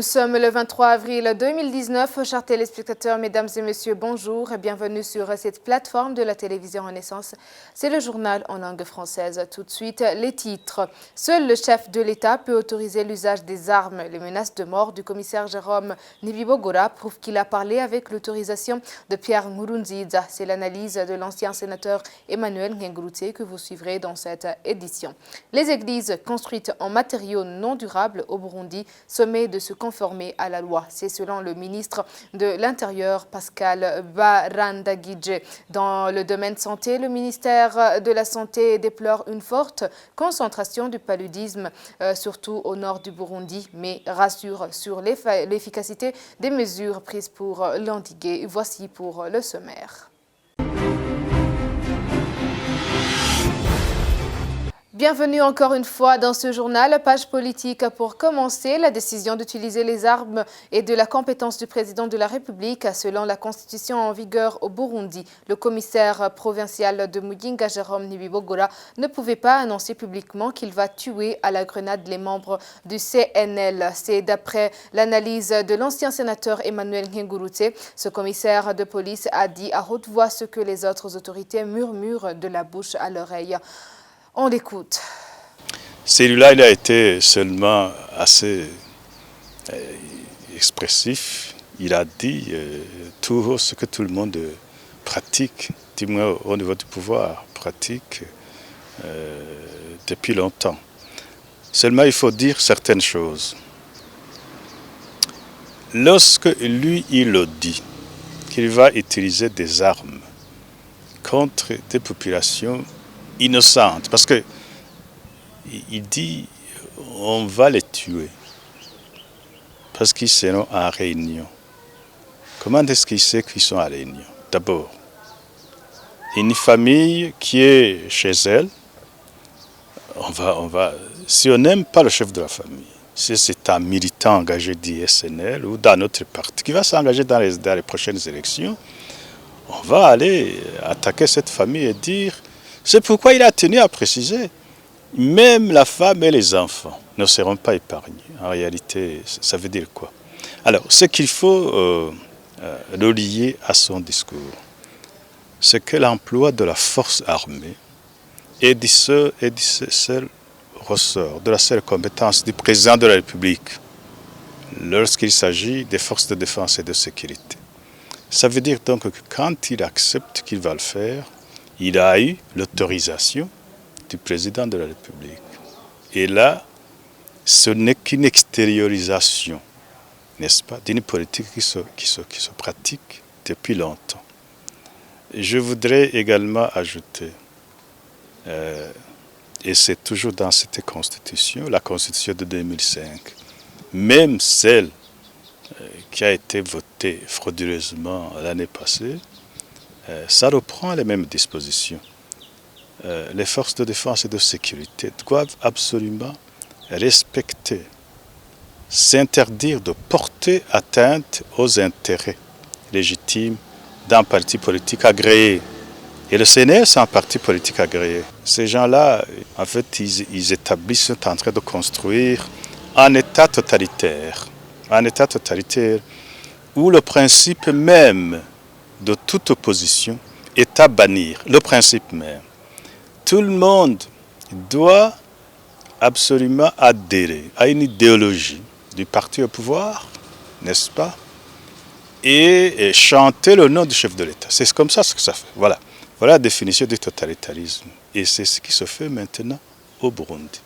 Nous sommes le 23 avril 2019. Chers téléspectateurs, mesdames et messieurs, bonjour et bienvenue sur cette plateforme de la télévision Renaissance. C'est le journal en langue française. Tout de suite, les titres. Seul le chef de l'État peut autoriser l'usage des armes. Les menaces de mort du commissaire Jérôme Nibibogora prouvent qu'il a parlé avec l'autorisation de Pierre Nkurunziza. C'est l'analyse de l'ancien sénateur Emmanuel Nkengurutsé que vous suivrez dans cette édition. Les églises construites en matériaux non durables au Burundi sommet de se conformer à la loi. C'est selon le ministre de l'Intérieur, Pascal Barandagidje. Dans le domaine santé, le ministère de la Santé déplore une forte concentration du paludisme, surtout au nord du Burundi, mais rassure sur l'efficacité des mesures prises pour l'endiguer. Voici pour le sommaire. Bienvenue encore une fois dans ce journal, page politique. Pour commencer, la décision d'utiliser les armes est de la compétence du président de la République. Selon la constitution en vigueur au Burundi, le commissaire provincial de Muyinga, Jérôme Nibibogora, ne pouvait pas annoncer publiquement qu'il va tuer à la grenade les membres du CNL. C'est d'après l'analyse de l'ancien sénateur Emmanuel Nkengurutsé. Ce commissaire de police a dit à haute voix ce que les autres autorités murmurent de la bouche à l'oreille. On l'écoute. Celui-là, il a été seulement assez expressif. Il a dit tout ce que tout le monde pratique, du moins au niveau du pouvoir, pratique depuis longtemps. Seulement, il faut dire certaines choses. Lorsque lui, il le dit, qu'il va utiliser des armes contre des populations innocentes, parce que il dit on va les tuer parce qu'ils seront en réunion. Comment est-ce qu'il sait qu'ils sont en réunion? D'abord, une famille qui est chez elle, si on n'aime pas le chef de la famille, si c'est un militant engagé du SNL ou dans notre parti qui va s'engager dans les prochaines élections, on va aller attaquer cette famille et dire. C'est pourquoi il a tenu à préciser, même la femme et les enfants ne seront pas épargnés. En réalité, ça veut dire quoi? Alors, ce qu'il faut le lier à son discours, c'est que l'emploi de la force armée est du seul ressort, de la seule compétence du président de la République lorsqu'il s'agit des forces de défense et de sécurité. Ça veut dire donc que quand il accepte qu'il va le faire, il a eu l'autorisation du président de la République. Et là, ce n'est qu'une extériorisation, n'est-ce pas, d'une politique qui se pratique depuis longtemps. Et je voudrais également ajouter, et c'est toujours dans cette constitution, la constitution de 2005, même celle qui a été votée frauduleusement l'année passée, ça reprend les mêmes dispositions. Les forces de défense et de sécurité doivent absolument respecter, s'interdire de porter atteinte aux intérêts légitimes d'un parti politique agréé. Et le CNL, c'est un parti politique agréé. Ces gens-là, en fait, ils établissent, sont en train de construire un État totalitaire où le principe même de toute opposition est à bannir, le principe même. Tout le monde doit absolument adhérer à une idéologie du parti au pouvoir, n'est-ce pas, et chanter le nom du chef de l'État. C'est comme ça ce que ça fait. Voilà la définition du totalitarisme. Et c'est ce qui se fait maintenant au Burundi.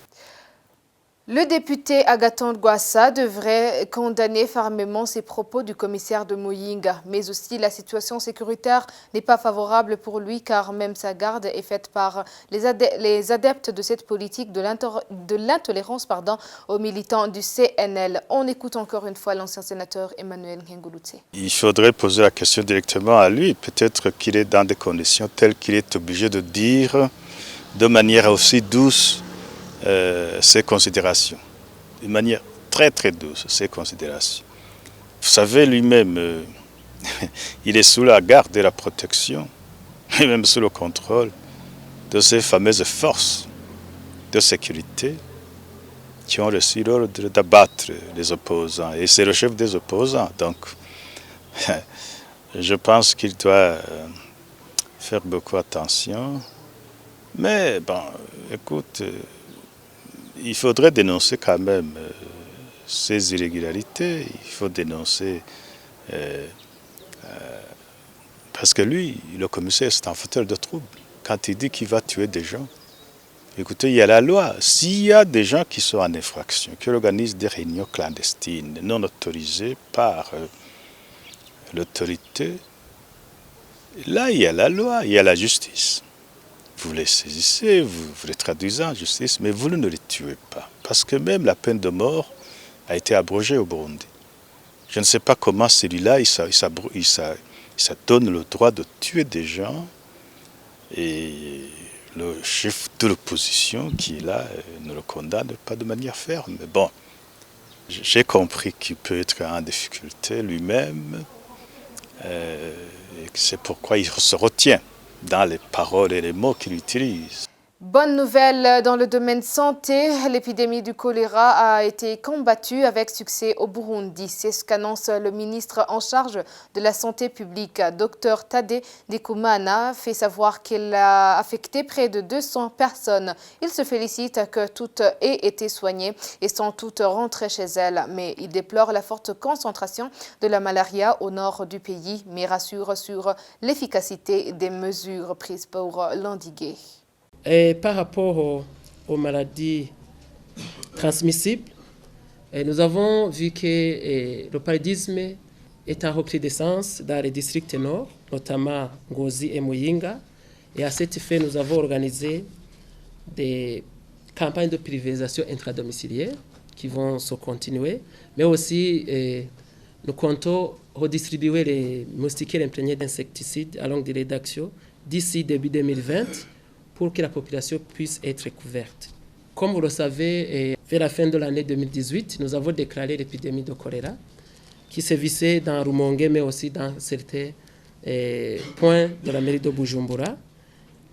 Le député Agathon Rwasa devrait condamner fermement ces propos du commissaire de Muyinga. Mais aussi, la situation sécuritaire n'est pas favorable pour lui car même sa garde est faite par les adeptes de cette politique de l'intolérance aux militants du CNL. On écoute encore une fois l'ancien sénateur Emmanuel Nkengurutsé. Il faudrait poser la question directement à lui. Peut-être qu'il est dans des conditions telles qu'il est obligé de dire de manière aussi douce ses considérations, d'une manière très très douce, ses considérations. Vous savez, lui-même, il est sous la garde et la protection, et même sous le contrôle de ces fameuses forces de sécurité qui ont reçu l'ordre d'abattre les opposants. Et c'est le chef des opposants. Donc, je pense qu'il doit faire beaucoup attention. Mais bon, écoute, il faudrait dénoncer quand même ces irrégularités. Il faut dénoncer parce que lui, le commissaire, c'est un fauteur de troubles. Quand il dit qu'il va tuer des gens, écoutez, il y a la loi. S'il y a des gens qui sont en infraction, qui organisent des réunions clandestines, non autorisées par l'autorité, là, il y a la loi, il y a la justice. Vous les saisissez, vous les traduisez en justice, mais vous ne les tuez pas. Parce que même la peine de mort a été abrogée au Burundi. Je ne sais pas comment celui-là, ça donne le droit de tuer des gens, et le chef de l'opposition qui est là ne le condamne pas de manière ferme. Mais bon, j'ai compris qu'il peut être en difficulté lui-même, et c'est pourquoi il se retient dans les paroles et les mots qu'il utilise. Bonne nouvelle dans le domaine santé, l'épidémie du choléra a été combattue avec succès au Burundi. C'est ce qu'annonce le ministre en charge de la santé publique, Dr Tade Ndikumana, fait savoir qu'il a affecté près de 200 personnes. Il se félicite que toutes aient été soignées et sont toutes rentrées chez elles, mais il déplore la forte concentration de la malaria au nord du pays, mais rassure sur l'efficacité des mesures prises pour l'endiguer. Et par rapport aux maladies transmissibles, nous avons vu que le paludisme est en recrudescence dans les districts nord, notamment Ngozi et Muyinga. Et à cet effet, nous avons organisé des campagnes de pulvérisation intradomiciliaire qui vont se continuer, mais aussi nous comptons redistribuer les moustiquaires imprégnés d'insecticides à longue durée d'action d'ici début 2020 pour que la population puisse être couverte. Comme vous le savez, vers la fin de l'année 2018, nous avons déclaré l'épidémie de choléra qui sévissait dans Rumongue, mais aussi dans certains points de la mairie de Bujumbura.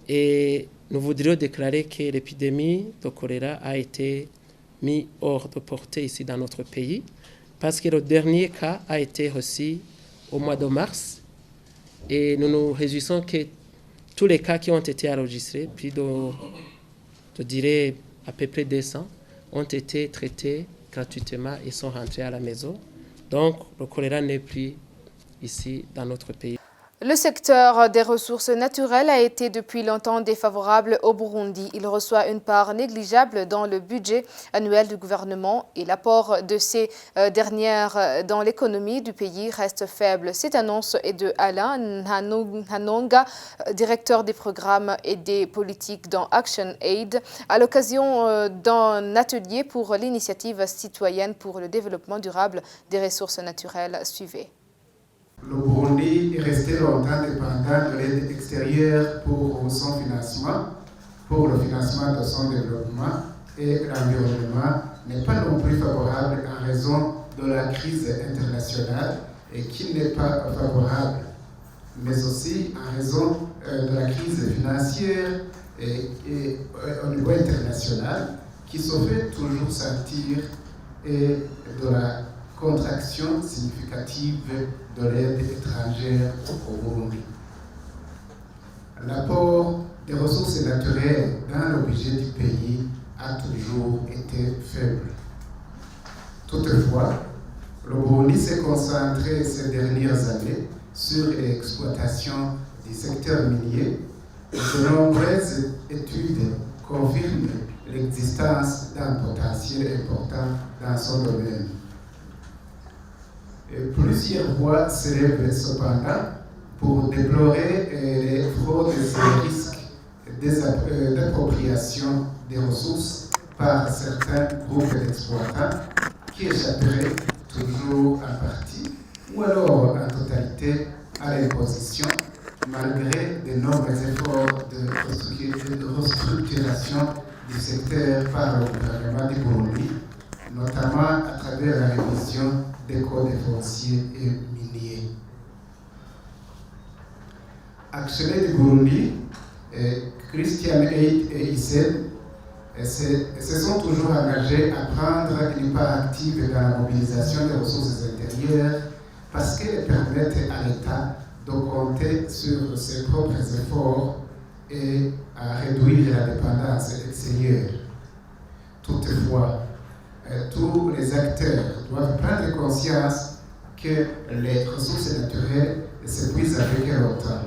Et nous voudrions déclarer que l'épidémie de choléra a été mise hors de portée ici dans notre pays, parce que le dernier cas a été reçu au mois de mars. Et nous nous réjouissons que tous les cas qui ont été enregistrés, plus je dirais à peu près 200, ont été traités gratuitement et sont rentrés à la maison. Donc le choléra n'est plus ici dans notre pays. Le secteur des ressources naturelles a été depuis longtemps défavorable au Burundi. Il reçoit une part négligeable dans le budget annuel du gouvernement et l'apport de ces dernières dans l'économie du pays reste faible. Cette annonce est de Alain Hanonga, directeur des programmes et des politiques dans Action Aid, à l'occasion d'un atelier pour l'initiative citoyenne pour le développement durable des ressources naturelles. Suivez. Le Burundi est resté longtemps dépendant de l'aide extérieure pour son financement, pour le financement de son développement, et l'environnement n'est pas non plus favorable en raison de la crise internationale et qui n'est pas favorable, mais aussi en raison de la crise financière et au niveau international qui se fait toujours sentir et de la contraction significative de l'aide étrangère au Burundi. L'apport des ressources naturelles dans le budget du pays a toujours été faible. Toutefois, le Burundi s'est concentré ces dernières années sur l'exploitation du secteur minier. De nombreuses études confirment l'existence d'un potentiel important dans son domaine. Plusieurs voix s'élèvent cependant pour déplorer les fraudes et risques d'appropriation des ressources par certains groupes d'exploitants qui échapperaient toujours en partie ou alors en totalité à l'imposition malgré d'énormes efforts de restructuration du secteur par le gouvernement du Burundi, notamment à travers la révision des codes fonciers et miniers. Action Aid du Burundi, Christian Aid et ICED et se sont toujours engagés à prendre une part active dans la mobilisation des ressources intérieures parce qu'elles permettent à l'État de compter sur ses propres efforts et à réduire la dépendance extérieure. Toutefois, tous les acteurs doivent prendre conscience que les ressources naturelles s'épuisent avec le temps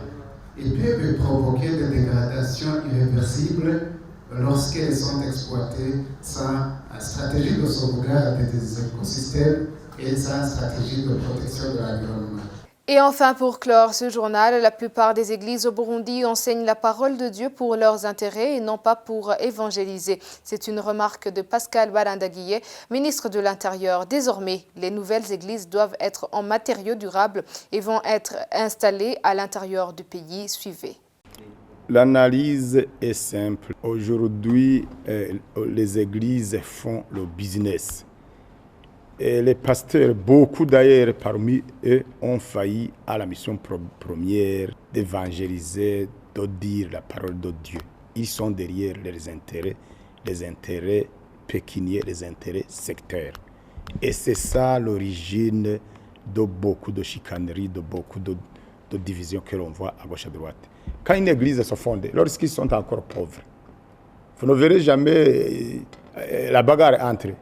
et peuvent provoquer des dégradations irréversibles lorsqu'elles sont exploitées sans stratégie de sauvegarde des écosystèmes et sans stratégie de protection de l'environnement. Et enfin, pour clore ce journal, la plupart des églises au Burundi enseignent la parole de Dieu pour leurs intérêts et non pas pour évangéliser. C'est une remarque de Pascal Barandaguié, ministre de l'Intérieur. Désormais, les nouvelles églises doivent être en matériaux durables et vont être installées à l'intérieur du pays. Suivez. L'analyse est simple. Aujourd'hui, les églises font le business. Et les pasteurs, beaucoup d'ailleurs parmi eux, ont failli à la mission première d'évangéliser, de dire la parole de Dieu. Ils sont derrière les intérêts pécuniaires, les intérêts sectaires. Et c'est ça l'origine de beaucoup de chicaneries, de beaucoup de divisions que l'on voit à gauche et à droite. Quand une église se fonde, lorsqu'ils sont encore pauvres, vous ne verrez jamais la bagarre entre eux.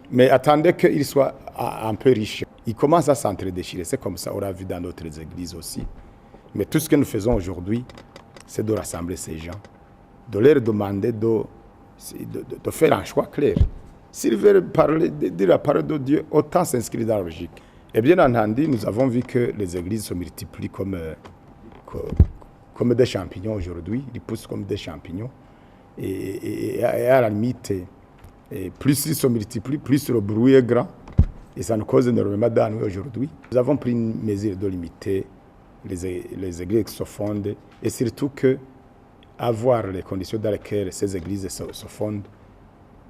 Mais attendez qu'ils soient un peu riches. Ils commencent à s'entre-déchirer. C'est comme ça, on l'a vu dans d'autres églises aussi. Mais tout ce que nous faisons aujourd'hui, c'est de rassembler ces gens, de leur demander de faire un choix clair. S'ils veulent dire la parole de Dieu, autant s'inscrire dans la logique. Et bien entendu, nous avons vu que les églises se multiplient comme des champignons aujourd'hui. Ils poussent comme des champignons. Et à la limite, et plus ils se multiplient, plus le bruit est grand. Et ça nous cause énormément d'ennuis aujourd'hui. Nous avons pris une mesure de limiter les églises qui se fondent. Et surtout que avoir les conditions dans lesquelles ces églises se fondent,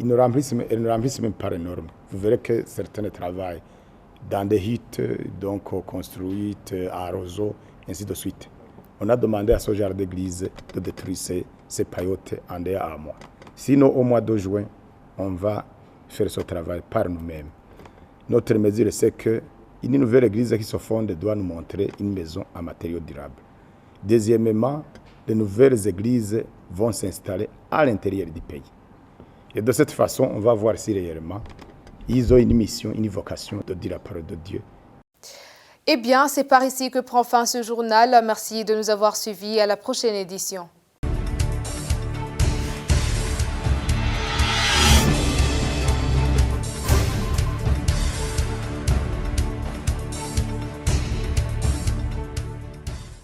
elles ne remplissent même pas les normes. Vous verrez que certaines travaillent dans des huttes, donc construites à roseaux, ainsi de suite. On a demandé à ce genre d'église de détruire ces paillotes en dehors à mois. Sinon, au mois de juin, on va faire ce travail par nous-mêmes. Notre mesure, c'est qu'une nouvelle église qui se fonde doit nous montrer une maison en matériaux durables. Deuxièmement, de nouvelles églises vont s'installer à l'intérieur du pays. Et de cette façon, on va voir si réellement ils ont une mission, une vocation de dire la parole de Dieu. Eh bien, c'est par ici que prend fin ce journal. Merci de nous avoir suivis. À la prochaine édition.